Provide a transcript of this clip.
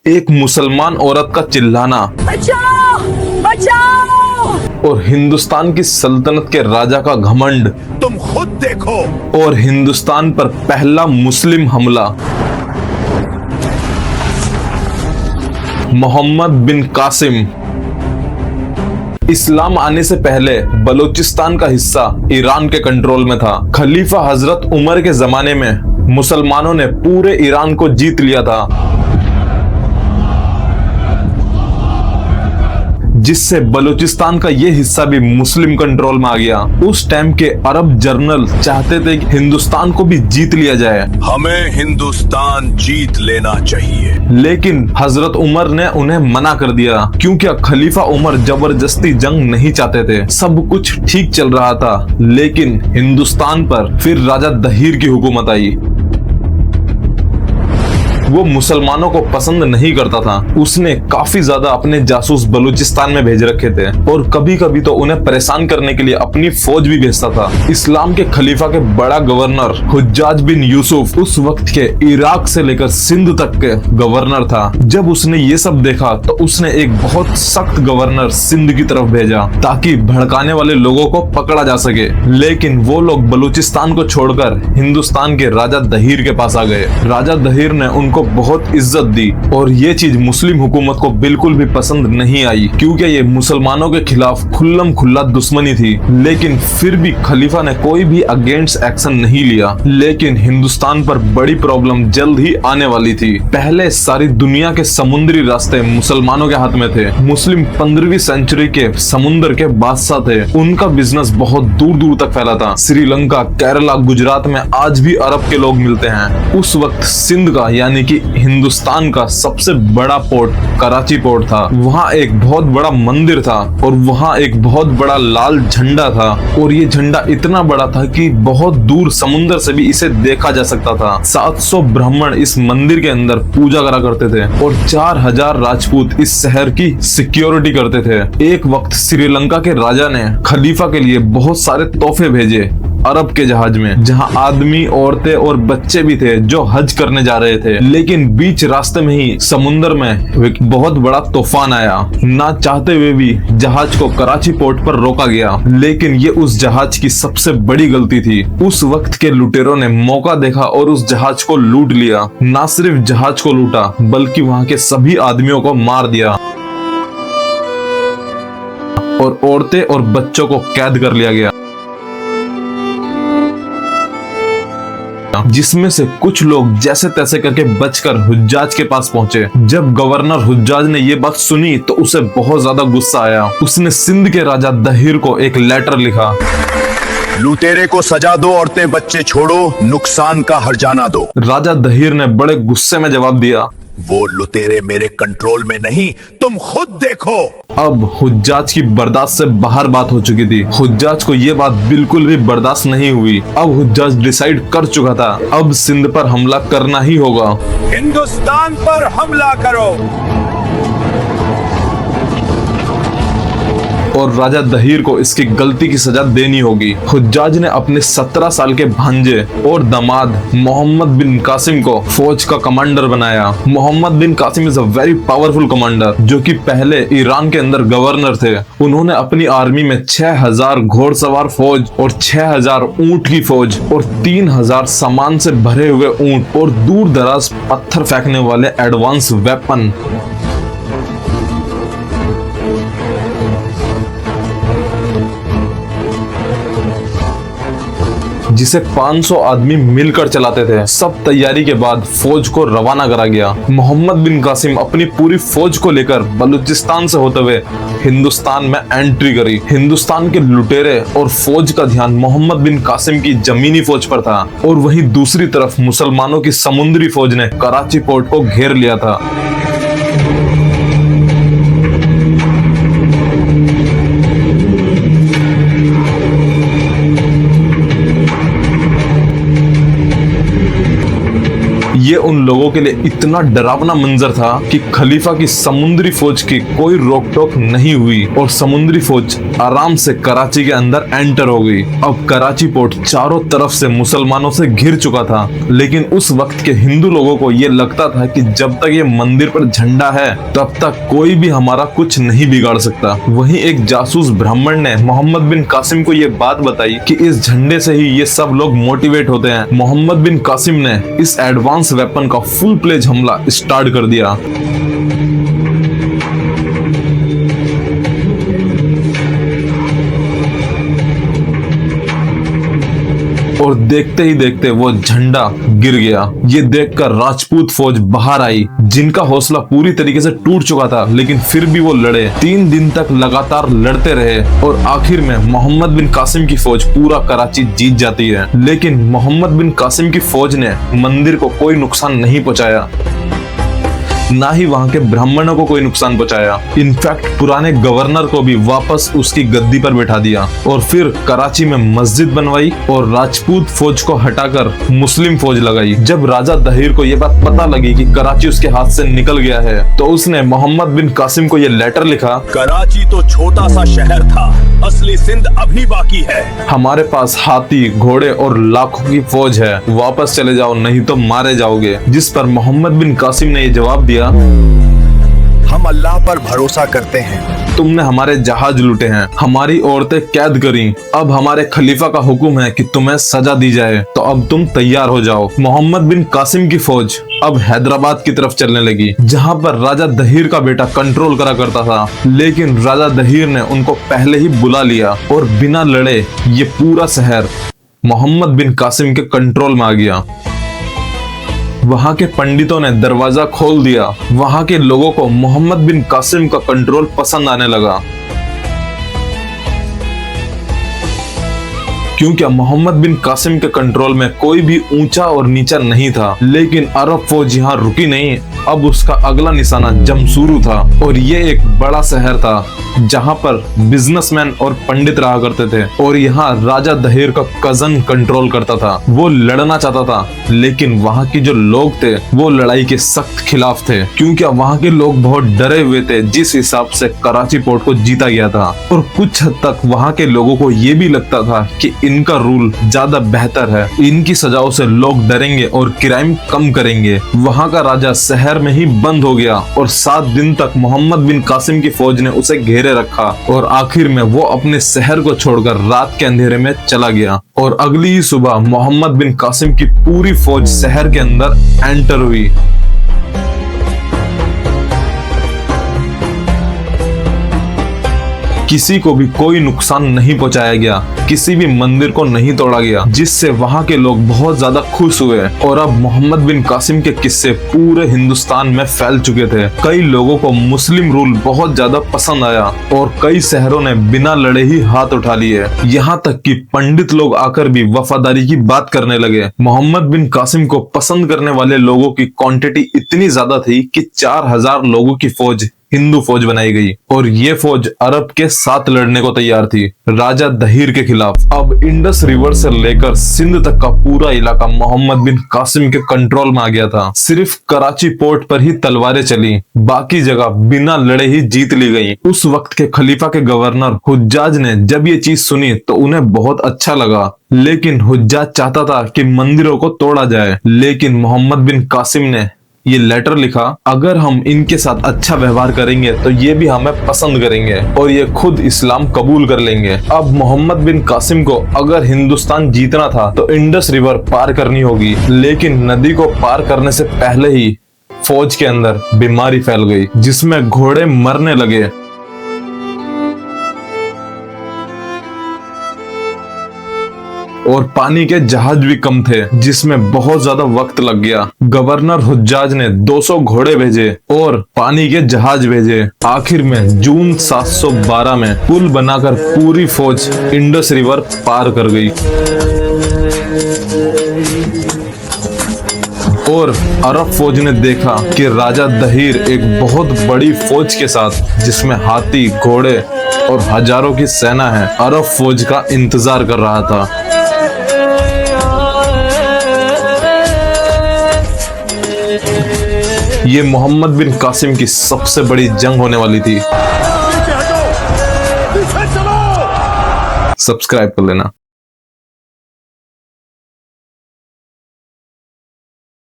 एक मुसलमान औरत का चिल्लाना, बचाओ बचाओ, और हिंदुस्तान की सल्तनत के राजा का घमंड, तुम खुद देखो। और हिंदुस्तान पर पहला मुस्लिम हमला। मोहम्मद बिन कासिम। इस्लाम आने से पहले बलूचिस्तान का हिस्सा ईरान के कंट्रोल में था। खलीफा हजरत उमर के जमाने में मुसलमानों ने पूरे ईरान को जीत लिया था, जिससे बलूचिस्तान का ये हिस्सा भी मुस्लिम कंट्रोल में आ गया। उस टाइम के अरब जर्नल चाहते थे कि हिंदुस्तान को भी जीत लिया जाए, हमें हिंदुस्तान जीत लेना चाहिए। लेकिन हजरत उमर ने उन्हें मना कर दिया, क्योंकि खलीफा उमर जबरदस्ती जंग नहीं चाहते थे। सब कुछ ठीक चल रहा था, लेकिन हिंदुस्तान पर फिर राजा दहीर की हुकूमत आई। वो मुसलमानों को पसंद नहीं करता था। उसने काफी ज्यादा अपने जासूस बलूचिस्तान में भेज रखे थे, और कभी कभी तो उन्हें परेशान करने के लिए अपनी फौज भी भेजता था। इस्लाम के खलीफा के बड़ा गवर्नर हुज्जाज बिन यूसुफ उस वक्त के इराक से लेकर सिंध तक के गवर्नर था। जब उसने ये सब देखा तो उसने एक बहुत सख्त गवर्नर सिंध की तरफ भेजा, ताकि भड़काने वाले लोगों को पकड़ा जा सके। लेकिन वो लोग बलूचिस्तान को छोड़कर हिंदुस्तान के राजा दहीर के पास आ गए। राजा दहीर ने उनको बहुत इज्जत दी, और ये चीज मुस्लिम हुकूमत को बिल्कुल भी पसंद नहीं आई, क्योंकि ये मुसलमानों के खिलाफ खुल्लम खुल्ला दुश्मनी थी। लेकिन फिर भी खलीफा ने कोई भी अगेंस्ट एक्शन नहीं लिया। लेकिन हिंदुस्तान पर बड़ी प्रॉब्लम जल्द ही आने वाली थी। पहले सारी दुनिया के समुद्री रास्ते मुसलमानों के हाथ में थे। मुस्लिम 15वीं सेंचुरी के समुद्र के बादशाह थे। उनका बिजनेस बहुत दूर दूर तक फैला था। श्रीलंका, केरला, गुजरात में आज भी अरब के लोग मिलते हैं। उस वक्त सिंध का यानी कि हिंदुस्तान का सबसे बड़ा पोर्ट कराची पोर्ट था। वहाँ एक बहुत बड़ा मंदिर था, और वहाँ एक बहुत बड़ा लाल झंडा था, और ये झंडा इतना बड़ा था कि बहुत दूर समुद्र से भी इसे देखा जा सकता था। 700 ब्राह्मण इस मंदिर के अंदर पूजा करा करते थे, और 4000 राजपूत इस शहर की सिक्योरिटी करते थे। एक वक्त श्रीलंका के राजा ने खलीफा के लिए बहुत सारे तोहफे भेजे अरब के जहाज में, जहां आदमी, औरतें और बच्चे भी थे जो हज करने जा रहे थे। लेकिन बीच रास्ते में ही समुद्र में एक बहुत बड़ा तूफान आया। ना चाहते हुए भी जहाज को कराची पोर्ट पर रोका गया, लेकिन ये उस जहाज की सबसे बड़ी गलती थी। उस वक्त के लुटेरों ने मौका देखा और उस जहाज को लूट लिया। ना सिर्फ जहाज को लूटा, बल्कि वहां के सभी आदमियों को मार दिया, और औरतें और बच्चों को कैद कर लिया गया, जिसमें से कुछ लोग जैसे तैसे करके बचकर हुज्जाज के पास पहुंचे। जब गवर्नर हुज्जाज ने ये बात सुनी तो उसे बहुत ज्यादा गुस्सा आया। उसने सिंध के राजा दहीर को एक लेटर लिखा, लुटेरे को सजा दो, औरतें बच्चे छोड़ो, नुकसान का हर्जाना दो। राजा दहीर ने बड़े गुस्से में जवाब दिया, वो लुटेरे मेरे कंट्रोल में नहीं, तुम खुद देखो। अब हुज्जाज की बर्दाश्त से बाहर बात हो चुकी थी। हुज्जाज को ये बात बिल्कुल भी बर्दाश्त नहीं हुई। अब हुज्जाज डिसाइड कर चुका था, अब सिंध पर हमला करना ही होगा। हिंदुस्तान पर हमला करो। और राजा दहीर को इसकी गलती की सजा देनी होगी। हुज्जाज ने अपने 17 साल के भांजे और दामाद मोहम्मद बिन कासिम को फौज का कमांडर बनाया। Mohammed bin Qasim is a very powerful commander, जो कि पहले ईरान के अंदर गवर्नर थे। उन्होंने अपनी आर्मी में 6000 घोड़सवार फौज और 6000 ऊंट की फौज और 3000 सामान से भरे हुए ऊंट और दूर दराज पत्थर फेंकने वाले एडवांस वेपन, जिसे 500 आदमी मिलकर चलाते थे। सब तैयारी के बाद फौज को रवाना करा गया। मोहम्मद बिन कासिम अपनी पूरी फौज को लेकर बलूचिस्तान से होते हुए हिंदुस्तान में एंट्री करी। हिंदुस्तान के लुटेरे और फौज का ध्यान मोहम्मद बिन कासिम की जमीनी फौज पर था, और वहीं दूसरी तरफ मुसलमानों की समुद्री फौज ने कराची पोर्ट को घेर लिया था। ये उन लोगों के लिए इतना डरावना मंजर था कि खलीफा की समुद्री फौज की कोई रोक टोक नहीं हुई और समुद्री फौज आराम से कराची के अंदर एंटर हो गई। अब कराची पोर्ट चारों तरफ से मुसलमानों से घिर चुका था, लेकिन उस वक्त के हिंदू लोगों को ये लगता था कि जब तक ये मंदिर पर झंडा है तब तक कोई भी हमारा कुछ नहीं बिगाड़ सकता। वहीं एक जासूस ब्राह्मण ने मोहम्मद बिन कासिम को ये बात बताई कि इस झंडे से ही ये सब लोग मोटिवेट होते हैं। मोहम्मद बिन कासिम ने इस एडवांस वेपन का फुल प्लेज हमला स्टार्ट कर दिया। और देखते ही देखते वो झंडा गिर गया। ये देखकर राजपूत फौज बाहर आई, जिनका हौसला पूरी तरीके से टूट चुका था, लेकिन फिर भी वो लड़े। 3 दिन तक लगातार लड़ते रहे और आखिर में मोहम्मद बिन कासिम की फौज पूरा कराची जीत जाती है। लेकिन मोहम्मद बिन कासिम की फौज ने मंदिर को कोई नुकसान नहीं पहुंचाया, ना ही वहां के ब्राह्मणों को कोई नुकसान पहुंचाया। इनफैक्ट पुराने गवर्नर को भी वापस उसकी गद्दी पर बैठा दिया और फिर कराची में मस्जिद बनवाई और राजपूत फौज को हटाकर मुस्लिम फौज लगाई। जब राजा दहीर को यह बात पता लगी कि कराची उसके हाथ से निकल गया है, तो उसने मोहम्मद बिन कासिम को यह लेटर लिखा, कराची तो छोटा सा शहर था, असली सिंध अभी बाकी है। हमारे पास हाथी, घोड़े और लाखों की फौज है, वापस चले जाओ नहीं तो मारे जाओगे। जिस पर मोहम्मद बिन कासिम ने यह जवाब दिया, हम अल्लाह पर भरोसा करते हैं। तुमने हमारे जहाज लूटे हैं, हमारी औरतें कैद करी, अब हमारे खलीफा का हुक्म है कि तुम्हें सजा दी जाए, तो अब तुम तैयार हो जाओ। मोहम्मद बिन कासिम की फौज अब हैदराबाद की तरफ चलने लगी, जहां पर राजा दहीर का बेटा कंट्रोल करा करता था। लेकिन राजा दहीर ने उनको पहले ही बुला लिया और बिना लड़े ये पूरा शहर मोहम्मद बिन कासिम के कंट्रोल में आ गया। वहां के पंडितों ने दरवाजा खोल दिया। वहां के लोगों को मोहम्मद बिन कासिम का कंट्रोल पसंद आने लगा, क्योंकि मोहम्मद बिन कासिम के कंट्रोल में कोई भी ऊंचा और नीचा नहीं था। लेकिन अरब फौज यहाँ रुकी नहीं, अब उसका अगला निशाना जमसूरू था और ये एक बड़ा शहर था जहाँ पर बिजनेसमैन और पंडित रहा करते थे। और यहाँ राजा दहीर का कजन कंट्रोल करता था। वो लड़ना चाहता था, लेकिन वहाँ के जो लोग थे वो लड़ाई के सख्त खिलाफ थे, क्योंकि वहाँ के लोग बहुत डरे हुए थे जिस हिसाब से कराची पोर्ट को जीता गया था। और कुछ हद तक वहाँ के लोगों को ये भी लगता था कि इनका रूल ज्यादा बेहतर है, इनकी सजाओं से लोग डरेंगे और क्राइम कम करेंगे। वहाँ का राजा शहर में ही बंद हो गया और 7 दिन तक मोहम्मद बिन कासिम की फौज ने उसे घेरे रखा और आखिर में वो अपने शहर को छोड़कर रात के अंधेरे में चला गया। और अगली ही सुबह मोहम्मद बिन कासिम की पूरी फौज शहर के अंदर एंटर हुई। किसी को भी कोई नुकसान नहीं पहुंचाया गया, किसी भी मंदिर को नहीं तोड़ा गया, जिससे वहां के लोग बहुत ज्यादा खुश हुए। और अब मोहम्मद बिन कासिम के किस्से पूरे हिंदुस्तान में फैल चुके थे। कई लोगों को मुस्लिम रूल बहुत ज्यादा पसंद आया और कई शहरों ने बिना लड़े ही हाथ उठा लिए। यहाँ तक कि पंडित लोग आकर भी वफादारी की बात करने लगे। मोहम्मद बिन कासिम को पसंद करने वाले लोगों की क्वांटिटी इतनी ज्यादा थी कि 4000 लोगों की फौज हिंदू फौज बनाई गई और ये फौज अरब के साथ लड़ने को तैयार थी, राजा दहीर के खिलाफ। अब इंडस रिवर से लेकर सिंध तक का पूरा इलाका मोहम्मद बिन कासिम के कंट्रोल में आ गया था। सिर्फ कराची पोर्ट पर ही तलवारें चली, बाकी जगह बिना लड़े ही जीत ली गई। उस वक्त के खलीफा के गवर्नर हुज्जाज ने जब ये चीज सुनी तो उन्हें बहुत अच्छा लगा, लेकिन हुज्जाज चाहता था कि मंदिरों को तोड़ा जाए। लेकिन मोहम्मद बिन कासिम ने ये लेटर लिखा, अगर हम इनके साथ अच्छा व्यवहार करेंगे तो ये भी हमें पसंद करेंगे और ये खुद इस्लाम कबूल कर लेंगे। अब मोहम्मद बिन कासिम को अगर हिंदुस्तान जीतना था तो इंडस रिवर पार करनी होगी, लेकिन नदी को पार करने से पहले ही फौज के अंदर बीमारी फैल गई, जिसमें घोड़े मरने लगे। और पानी के जहाज भी कम थे, जिसमें बहुत ज्यादा वक्त लग गया। गवर्नर हुज्जाज ने 200 घोड़े भेजे और पानी के जहाज भेजे। आखिर में जून 712 में पुल बनाकर पूरी फौज इंडस रिवर पार कर गई और अरब फौज ने देखा कि राजा दहीर एक बहुत बड़ी फौज के साथ, जिसमें हाथी, घोड़े और हजारों की सेना है, अरब फौज का इंतजार कर रहा था। ये मोहम्मद बिन कासिम की सबसे बड़ी जंग होने वाली थी। सब्सक्राइब कर लेना।